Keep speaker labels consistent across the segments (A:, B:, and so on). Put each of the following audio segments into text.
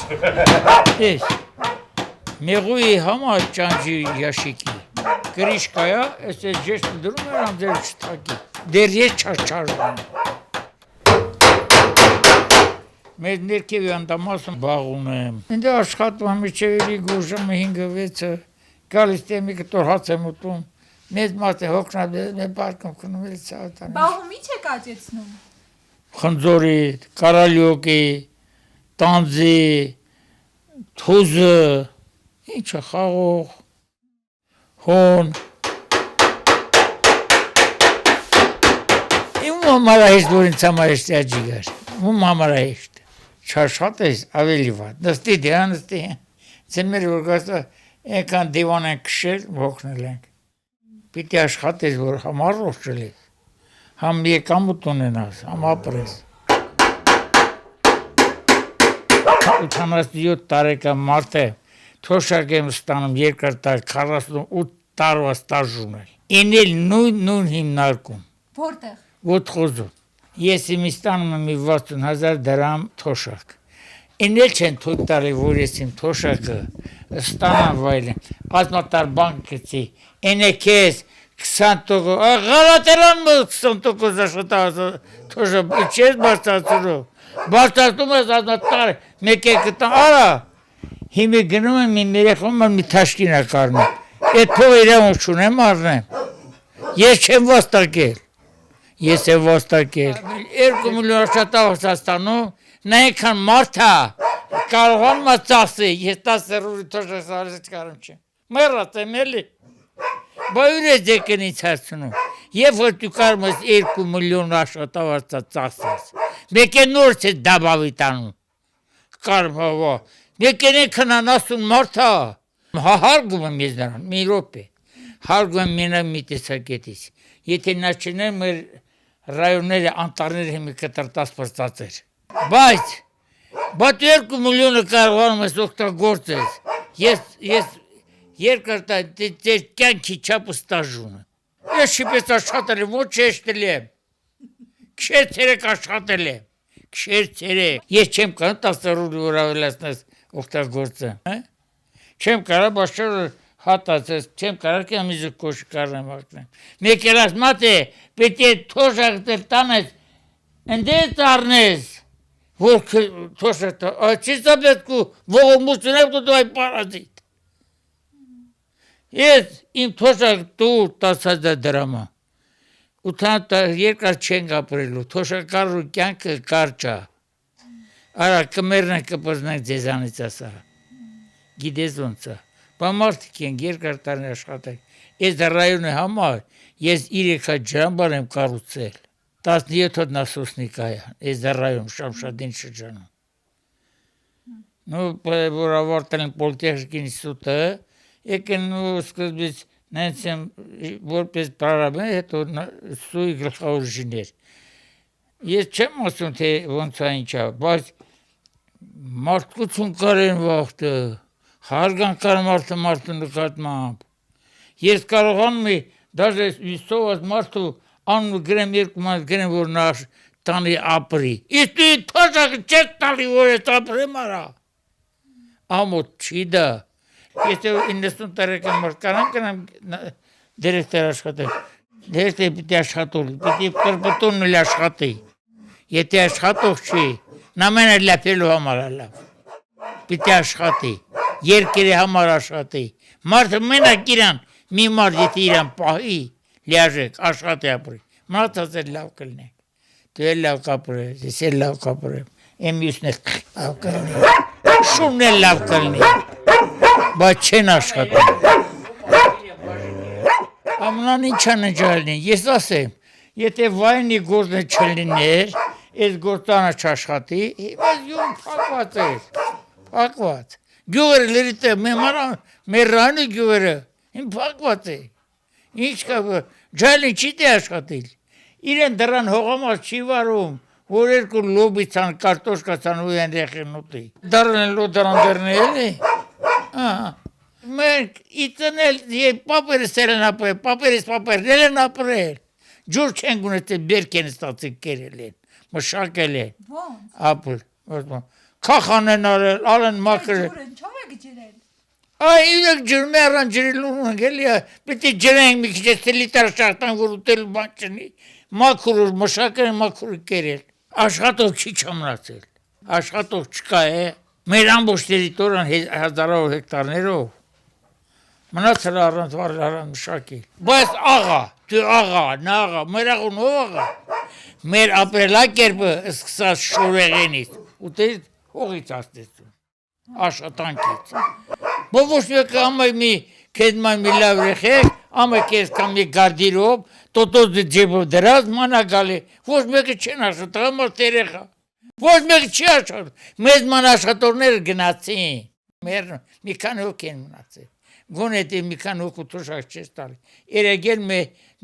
A: Ես մեղուի համար ճանճի ящики գրիշկայա այս ժեշտ դրում էր անձեր չթակի դեր ես չարչարում Մեր ներքևի անդամասում բաղում եմ ինձ աշխատում եմ միջևերի գուժումը 5-6 գալիս տեմի կտոր հաց եմ ուտում մեծ մաս է հոգնաբերում է բարկում քնում էլ սաղտան
B: Բաղում ինչ եք աճեցնում
A: խնձորի, կարալյոկի, տանձի, թուզը, ինչը խաղող, հոն Իմ համարահեշտ, որ ինձ համարհեշտ է աջիգար, ում համարահեշտ, չաշխատ ես ավելի վատ, նստի դիա նստի, ձմեր որ գաստա Եկան դիվան են քշել, հոգնել ենք, պիտի աշխատես, որ համառոջ չլես, համ եկամուտ ունենաս, համ ապրես 87 տարեկան մարդ է, թոշակ եմ ստանում երկար տար 48 տարվա ստաժ ունել, ինել նույն հիմնարկում,
B: Որտեղ
A: ոտխոզում, ես իմ ստանում եմ 60,000 դրամ թոշակ, ինել չեն թույլ տարի, որ ես իմ թոշակը ստանամ վայլեմ, ազնատար բանկ կծի, ինե կեզ 20% Գալատերան 20% աշխատած թոշակ, չես բարձացրով, բարձացնում ես ազնատար, մեկ է կտան, արա, հիմի գնում եմ իմ երեխում եմ մի թաշկինա կարնում, էդ փող իրավուն չունեմ արնեմ, ես չեմ վաստակել, ես եմ վաստակել, 2 միլիոն աշխատավաց ստանում, նա ենքան մարդ է, կարողան մա ծախսի, ես 10 ռուբլի թոշակ սարից կարում չեմ, մեռած եմ էլի, բա ուր ես եկնից հարցնում, երբ որ դու կարում ես 2 միլիոն աշխատավարձ ծախսես, մեկ է նորից ես դաբավի տանում, կարում հավա, մեկ են քնան ասում մարդ է, հարգում եմ ես նրան, մի րոպե, հարգում եմ մենակ մի տեսակետից, եթե նա չներ մեր ռայոնները, անտառները հիմի կտրտած պրծածեր, բայց 2 միլիոնը կարողանում ես օգտագործես, ես երկրտա դեր կյանքի չափը ստաժ ունեմ, ես շիպես աշխատել եմ, ոչ շեշտել եմ, քշեր ցերեկ աշխատել եմ, քշեր ցերեկ, ես չեմ կարող 10 ռուբլի որ ավելացնես օգտագործեմ, չեմ կարող բաշոր հատացես, չեմ կարող կամիզը կոշի կարնեմ ակնեմ, մեկ երաս մատ է, պետք է թոշակ դեր տանես, ընդես արնես, որ թոշակ տա, չի սաբետք ու ողոմություն եմ դու այ պարազիտ, ես իմ թոշակ դու 10,000 դրամա, երկար չենք ապրելու, թոշակարու կյանքը կարճա, արա կմերնենք կպզնենք ձեզանից ասա, գիտես ոնց է, բա մարդիկ են երկար տարին աշխատել, ես ռայոնի համար, ես 3 հատ ջրամբար եմ կառուցել, 17 հատ նասոսնիկա է, ես ռայոն Շամշադին շրջանում, որ ավարտել են պոլիտեխնիկ ինստիտուտը, եկեն սկզբից նենց եմ որպես պարարաբեն, հետո սույի գլխավորժիներ, ես չեմ ասում, թե ոնց է ինչա, բայց մարդկություն կարեն վաղթը, հարգան կար մարդու նկատմամբ, ես կարողանում եմ, դաժե սոված մարդու անունը գրեմ 2 մանց գրեմ, որ նա տանի ապրի, իսկ դու թոշակը չես տալի, որ ես ապրեմ արա, ամոտ չի դա, ես 90 տարեկան մարդ կարան կնամ դերեկտեր աշխատել, դերեկտեր պիտի աշխատել, պիտի պրպտունն էլ աշխատի, եթե աշխատող չի, նա մենը լապելու համար լավ, պիտի աշխատի, երկրի համար աշխատի, մարդը մենակ իրան, մի մարդ եթե իրան պահի, լիաժեք, աշխատի ապրի, մարդած էլ լավ կլնեք, դու էլ լավ կապրես, ես էլ լավ կապրեմ, եմ յուսն էլ լավ կլնեք, շունն էլ լավ կլնեք, բայց չեն աշխատում, ամնան ինչա նջալին, ես ասեմ, եթե վայնի գործը չլիներ, ես գործանը չաշխատի, ես յում պակված էր, պակված, գյուղերը լրիտ է, մեր ռանը գյուղերը, իմ պակված է, ինչ կա, ջալին չի թե աշխատիլ, իրեն դրան հողամաս չի վարում, որ երկու լոբիցան, կարտոշկացան ու են եղեն ուտի, դարն են լո դրան դերնել է, մենք իծնել, պապերս էլ են ապրել, պապերս են ապրել, ջուր չեն գունեցել, բերք են ստացել կերել են, մշակել են, ապրել, քախան են արել, ալեն մաքրել։
B: Ջուրը ինչով եք ջրել։
A: Ay ilk cürme yaran cürülür geliyor. Bitti cüren bir kişi liter şarttan vurutel bakçını. Makurur, maşakır makurur gelir. Aşağı tok çiçamrasıl. Aşağı tok çıkaya. Meran boş teritoran hazara hektar nere o? Manatsal aran varlaran müşakil. Bas ağa, tü ağa, ne ağa, merakun o ağa. Mer aprela kerbe ıskısa şureğeniz. Utel o gitsastırsın. Aşağıdan git. Bu ոչ մեկը ամը մի կեզմա մի լավ ռեխեք, ամը կեզ կամ մի գարդիրով, տոտոզ ձեբով դրած մանագալի, ոչ մեկը չեն աշխատա, ամար տերեխա, ոչ մեկը չի աշխատա, մեզ ման աշխատորները գնացին, մեր մի քան հոգ են մնացել, գոն էտի մի քան հոգ ու թոշակ չես տալի, երեգել մի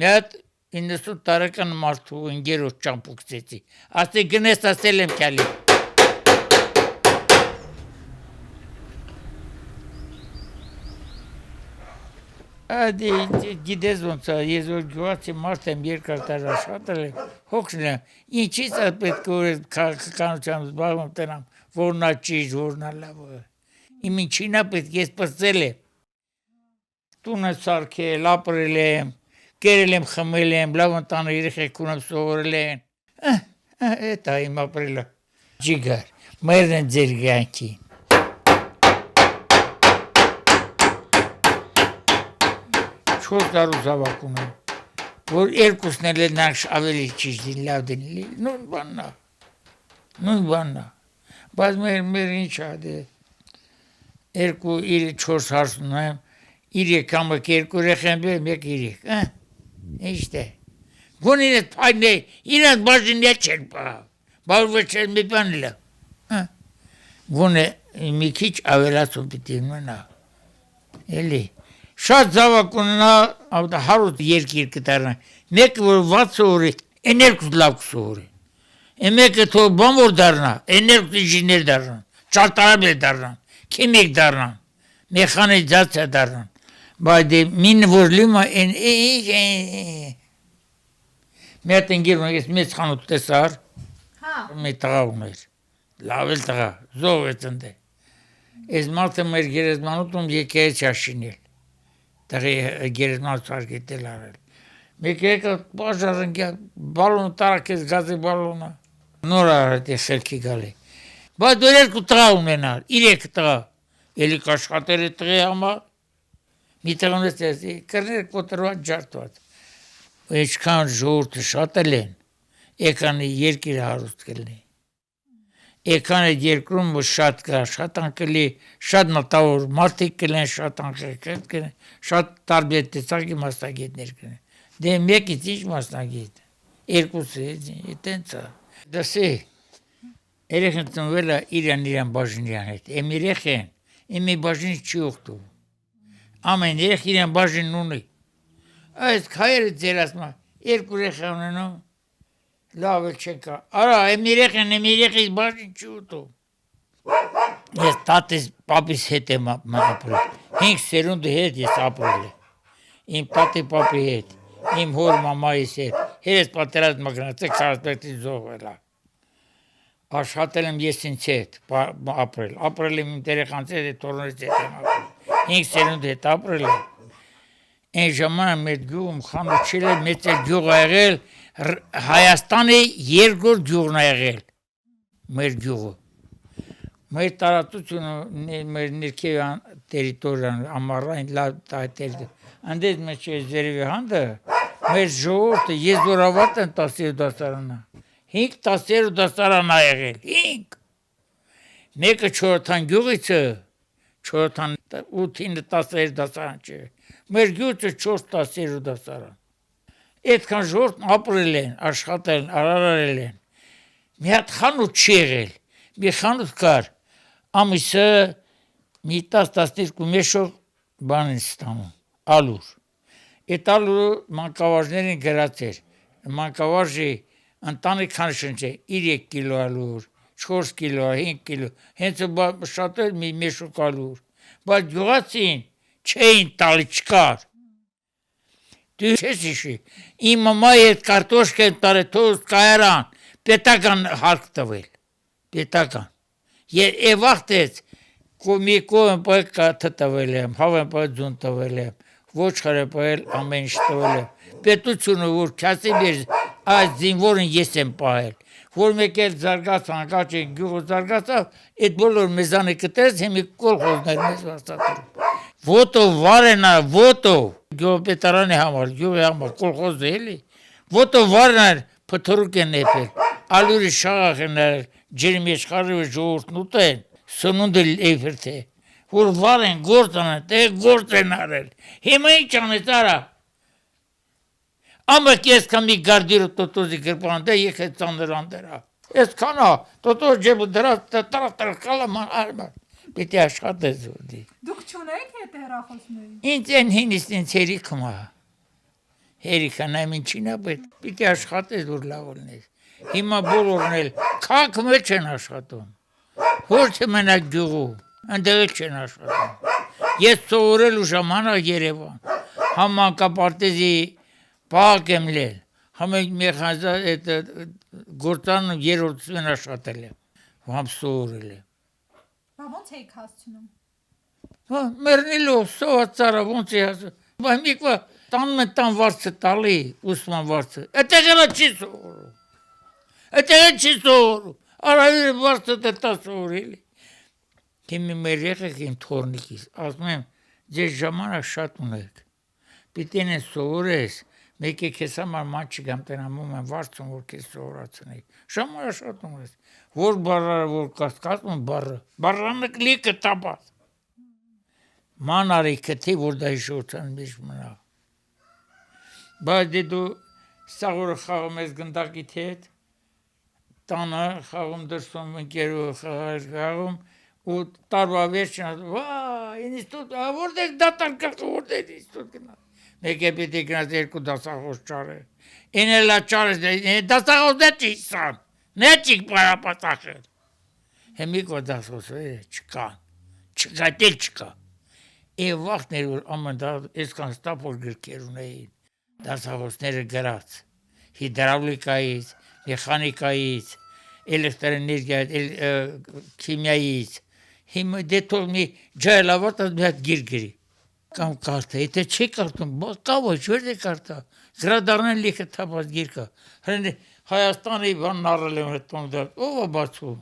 A: հատ 90 տարեկան մարդու ընգերոց ճամպուկցեցի, ասի գնես ասել եմ կյալի, Ադի գիտես ոնց է, ես որ գյուղացի մարդ եմ երկար տար աշխատել եմ, հոգն եմ, ինչից է պետք է որ քաղաքականությամբ զբաղվում տնամ, որն է ճիշտ, որն է լավ, իմ ինչին է պետք ես պրծել եմ, տունը սարքել, ապրել եմ, կերել եմ, խմել եմ, լավ ընտանը երեխեք ունեմ սովորել են, էտ է իմ ապրելը, ջիգար, մերն են ձեր գյանքին, 4 տարու զավակ ունեմ, որ երկուսն էլ նրանք ավելի ճիշտ են, լավ դին, նույն բանն է, բայց մեր ինչ է, 2-4 հարս ունեմ, 3 ամակ 2 երեխան բերեմ, 1 3, ինչ է, գոն իրենց փայն է, իրենց բաժին չեն պահավ, բավը չեն մի բան լավ, գոն է մի քիչ ավելացում պիտի մնա, էլի, Շատ զավակ ունենա հարուտ երկիր կտարնա, մեկը որ 60 օրի, էներկուս լավ կսորի, մեկը թող բան որ դարնա, էներկուս ինժիներ դարնան, ճարտարաբեր դարնան, քիմիկ դարնան, մեխանիզացիա դարնան, բայց մին որ լիմա մի հատ ընգեր ունեք, ես մեծ խանութ տեսար, մի տղա ուներ, լավ էլ տղա, զով է ծնդե, ես մարդը մեր գերեզմանուտում եկել չաշինել, Տղի գերեզման սարկետել արել, մեկ եկը բաժարն բալոն տարակես գազի բալոնը, նոր արդ է խելքի գալի, բայց դոր երկու տղա ունենար, 3 տղա, էլի կաշխատեր է տղի համար, մի տղան ես տեսի, կրներ կոտրված ջարտված, ինչքան ժողորդը շատել են, եկան երկիրը հարուստ կլնի, եկան է երկրում շատ կա, շատ անկելի, շատ մտավոր մարդիկ կլեն, շատ անկեղքետ կլեն, շատ տարբեր տեսակի մասնագետներ կլեն, դե մեկից ինչ մասնագետ, երկուսը, տենց է, դասի, երեխեն ծնվել է իրան բաժինյան հետ, եմ երեխեն, եմ բաժինից չի ուղտում, ամեն երեխ իրան բաժին ունի, այս հայերը ձեր ասմա, 2 երեխա ունենում, լավ էլ չեկա, արա, եմ երեխից բաժին չի ուտում, ես տատիս պապիս հետ եմ ապրել, 5 սերունդի հետ ես ապրել եմ, իմ տատի պապի հետ, իմ հոր մամայիս հետ, հերես պատերած մգնացեք 45-ից զոհվելա, աշխատել եմ ես ինձ հետ ապրել եմ իմ տերեխանց հետ, տորոնից հետ եմ ապրել, 5 սերունդի հետ ապրել եմ, այն ժամանակ մեր գյուղում խանութ չել է, մեծ էլ գյուղ ա եղել, Հայաստանի 2 գյուղն ա եղել, մեր գյուղը, մեր տարածությունը, մեր ներքևյան տերիտորիան, ամառային լավ տերիտորիան, անդես մեջ է զերևի հանդը, մեր ժողորդը եզորավատ են 10 դասարանա, 5 10 դասարան ա եղել, 5, մեկը չորթան գյուղիցը, չորթան 8-ին 10 դասարան չէ, մեր գյուղը 4 10 դասարան, Այդքան ժողովուրդն ապրել են, աշխատել են, արարել են, մի հատ խանութ չի եղել, մի խանութ կար, ամիսը մի 10-12 մեշով բան են ստանում, ալուր, այդ ալուրը մանկավարժներին գրած էր, մանկավարժի ընտանիքան շնչե 3 կիլո ալուր, 4 կիլո, 5 կիլո, հենց շատ էր մի մեշոք ալուր, բայց գյուղացին չէին տալի չկար, Դու չես իշի, իմ մամայի հետ կարտոշք են տարել թոզ կայարան, պետական հարկ տվել, պետական, Եվ վաղտեց կոմիկոն պայք կաթը տվել եմ, հավեն պայք ձուն տվել եմ, ոչ խրը պայել ամեն ինչ տվել եմ, պետությունը որ կասի մեր այս զինվորին ես եմ պահել, որ մեկ էլ զարգաց հանկաչ են գյուղը զարգացավ, այդ բոլոր մեզանը կտես հիմի կոլխոզներ մեզ վաստատել։ Ոտով վարենա, ոտով, գյուղպետարանի համար, գյուղի համար, կոլխոզը էլի, ոտով վարենար պթորուկ են նեպել, ալուրի շաղախ են նարել, ջերի մեջ խարիվը ժողորդն ուտեն, սնունդը էվր թե, որ վարեն, գործ անեն, թե գործ են արել, հիմա ինչ անեց արա, ամը կես կամի գարդիրը տոտոզի գրպան, դե եկեց ծանր անդերա, ես կանա, տոտոզ ջեբը դրած, տարավ կալաման արմար, պիտի աշխատեց որդի։
B: Դուք չունեք հետ հեռախոսների։
A: Ինձ են հինիստ ինձ հերիքում ա, հերիքա նայմ ինչին ա պետ, պիտի աշխատեց որ լավ ոլնես, հիմա բոլորն էլ կակ մեջ են աշխատում, ոչ թե մենակ գյուղում, ընդեղ չեն աշխատում, ես սովորել ու ժամանակ Երևան, համանկապարտեզի պահակ եմ լել, համենք մեխանզա գործանում երորդ սվեն աշխատել եմ, համ սովորել եմ։
B: Բա ոնց եք հասցնում։
A: Մերնիլով, սոված ծարա, ոնց է հասում, բա միկվա տանում են տան վարձը տալի, ուսման վարձը, էտեղ էլա չի սովորում, էտեղ չի սովորում, արավիրը վարձը տա սովորելի։ Հիմի մեր եղեք իմ թորնիկիս, ասում եմ, ձեզ ժամանակ շատ ունեք, պիտին են սովորես, մեկ է քեզ համար ման չգամ տնամում եմ վարձում, որ քեզ սովորացնեի, ժամանակ շատ ունես, որ բարարը, որ կասկածում բարրանը լիքը տապած, ման արի կթի, որ դա հիշորդան մեջ մնա, բայց դե դու սաղորը խաղում ես գնդակիդ հետ, տանը խաղում դրսում ընկերով խաղում, ու տարվա վերջին վայ, ինստուտ, որտեղ դատար կախը, որտեղ ինստուտ գնա։ Մեկ է պիտի գնաց երկու դասախոս ճարը։ Ինելա ճարս դասախոս դե չիսան, նեչիկ պարապատախել։ Հեմիկո դասախոսը չկան, չկա, տել չկա։ Եվ վաղտներ որ ամեն դա այսքան ստապոր գրքեր ունեին, դասախոսները գրած, հիդրավլիկայից, մեխանիկայից, էլեկտրոէներգիայից, քիմիայից, հիմա դե թող մի ջայլավատ մի հատ գիրգրի կամ կարդա, եթե չի կարդում, կա ոչ որ է կարդա, գրադարան լիքը թափած գիրկա, հրեն Հայաստանի բանն առել եմ հետոն դա, ով է բացում,